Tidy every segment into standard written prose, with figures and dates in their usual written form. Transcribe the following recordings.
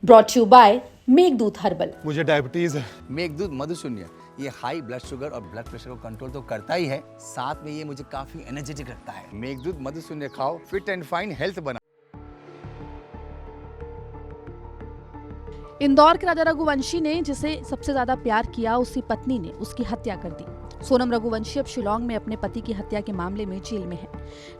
Brought you by Meghdoot herbal. मुझे diabetes है। मेघदूत मधुशून्य ये हाई ब्लड शुगर और ब्लड प्रेशर को कंट्रोल तो करता ही है, साथ में ये मुझे काफी एनर्जेटिक रखता है। मेघदूत मधुशून्य खाओ, फिट एंड फाइन हेल्थ बना। इंदौर के राजा रघुवंशी ने जिसे सबसे ज्यादा प्यार किया, उसकी पत्नी ने उसकी हत्या कर दी। सोनम रघुवंशी अब शिलांग में अपने पति की हत्या के मामले में जेल में है,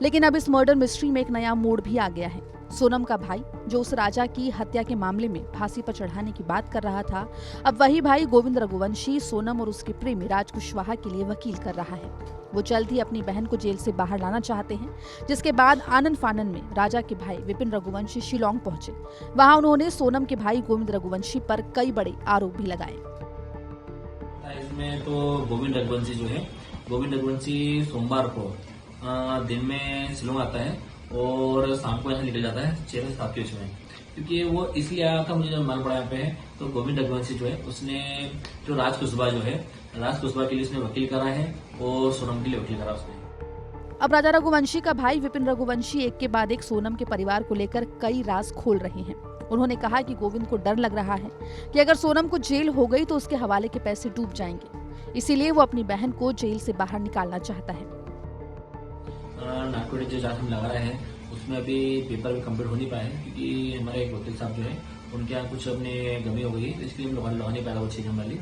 लेकिन अब इस मर्डर मिस्ट्री में एक नया मोड़ भी आ गया है। सोनम का भाई, जो उस राजा की हत्या के मामले में फांसी पर चढ़ाने की बात कर रहा था, अब वही भाई गोविंद रघुवंशी सोनम और उसके प्रेमी राज कुशवाहा के लिए वकील कर रहा है। वो जल्द ही अपनी बहन को जेल से बाहर लाना चाहते हैं, जिसके बाद आनंद फानन में राजा के भाई विपिन रघुवंशी शिलांग पहुंचे। वहां उन्होंने सोनम के भाई गोविंद रघुवंशी पर कई बड़े आरोप भी लगाए। इसमें तो गोविंद रघुवंशी जो है, गोविंद रघुवंशी सोमवार को दिन में शिलांग आता है और शाम को यहाँ निकल जाता है 6 से 7 के बीच में, क्योंकि वो इसलिए आया था, मुझे जब मालूम पड़ा यहाँ पे है तो गोविंद रघुवंशी जो है उसने जो राज कुशवाहा जो है, राज कुशवाहा के लिए उसने वकील करा है और सोनम के लिए वकील करा उसने। अब राजा रघुवंशी का भाई विपिन रघुवंशी एक के बाद एक सोनम के परिवार को लेकर कई राज खोल रहे हैं। उन्होंने कहा कि गोविंद को डर लग रहा है कि अगर सोनम को जेल हो गई तो उसके हवाले के पैसे डूब जाएंगे, इसीलिए वो अपनी बहन को जेल से बाहर निकालना चाहता है। नागपुर जो जांच हम लगा रहे हैं उसमें अभी पेपर भी कंप्लीट हो नहीं पाए, क्योंकि हमारे एक वकील साहब जो है उनके यहाँ कुछ अपने गमी हो गई, इसलिए हम लगा नहीं पाया वो चीज हमारी।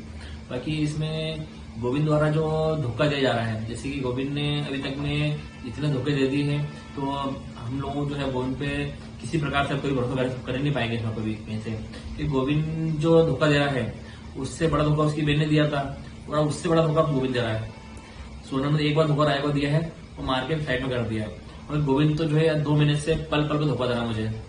बाकी इसमें गोविंद द्वारा जो धोखा दिया जा रहा है, जैसे कि गोविंद ने अभी तक में इतने धोखे दे दिए हैं, तो हम लोग जो है गोविंद पे किसी प्रकार से कोई भरोसा कर नहीं पाएंगे इसमें कभी कहीं से, कि गोविंद जो धोखा दे रहा है उससे बड़ा धोखा उसकी बहन ने दिया था और उससे बड़ा धोखा गोविंद दे रहा है। सोनम ने एक बार धोखा राय को दिया है, वो मार के साइड में कर दिया है, और गोविंद तो जो है 2 महीने से पल पल को धोखा दे रहा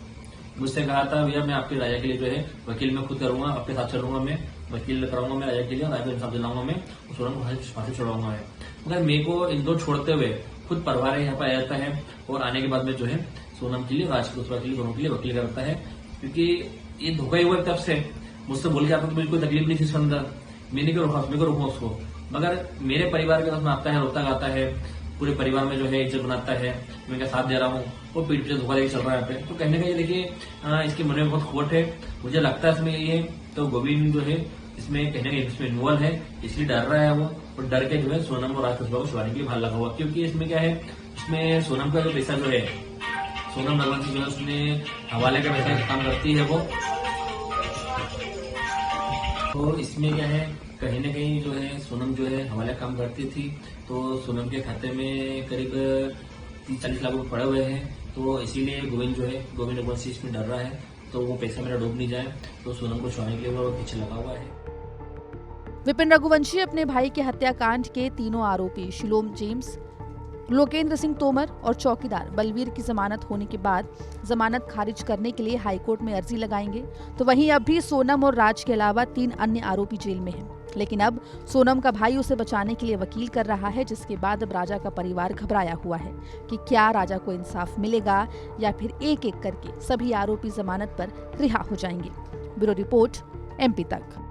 मुझसे कहा था भैया मैं आपके राजा के लिए जो है वकील में खुद करूंगा, आपके साथ चलूंगा, मैं वकील कराऊंगा मैं राजा के लिए, राजा को इंसाफ दिलाऊंगा मैं, सोनम को फांसी छुड़ाऊंगा मैं। मगर मेरे को इन दो छोड़ते हुए खुद परिवार यहाँ पर आ जाता है और आने के बाद में जो है सोनम के लिए, राज कुशवाहा के लिए, दोनों के लिए वकील करता है, क्योंकि ये धोखा ही हुआ तब से। मुझसे बोल के आता तो मुझे कोई तकलीफ नहीं थी इसके अंदर, मैंने क्यों रोका उसको, मगर मेरे परिवार के साथ में आता है, रोता गाता है, पूरे परिवार में जो है इज्जत बनाता है, मैं इनका साथ दे रहा हूँ, वो पीठ पीछे धोखा देकर चल रहा है यहाँ पे। तो कहने का ये देखिए इसके मन में बहुत खोट है, मुझे लगता है इसमें ये है तो गोविंद जो है इसमें कहने का इसमें इन्वॉल्व है, इसलिए डर रहा है वो, और डर के जो है सोनम और राज कुशवाहा को छुड़ाने के लिए बाहर लगा हुआ। क्योंकि इसमें क्या है, इसमें सोनम का जो पैसा जो है, सोनम रघुवंशी जो है उसने हवाले का पैसा काम करती है वो, तो इसमें क्या है कहीं ना कहीं जो है सोनम जो है हवाले काम करती थी, तो सोनम के खाते में करीब 30-40 लाख रुपए पड़े हुए हैं, तो इसीलिए गोविंद जो है, गोविंद रघुवंशी इसमें डर रहा है तो वो पैसा मेरा डूब नहीं जाए, तो सोनम को छुड़ाने के लिए वो पीछे लगा हुआ है। विपिन रघुवंशी अपने भाई के हत्याकांड के तीनों आरोपी शिलोम जेम्स, लोकेंद्र सिंह तोमर और चौकीदार बलवीर की जमानत होने के बाद जमानत खारिज करने के लिए हाईकोर्ट में अर्जी लगाएंगे। तो वहीं अब भी सोनम और राज के अलावा 3 अन्य आरोपी जेल में हैं, लेकिन अब सोनम का भाई उसे बचाने के लिए वकील कर रहा है, जिसके बाद अब राजा का परिवार घबराया हुआ है कि क्या राजा को इंसाफ मिलेगा या फिर एक एक करके सभी आरोपी जमानत पर रिहा हो जाएंगे। ब्यूरो रिपोर्ट, MP तक।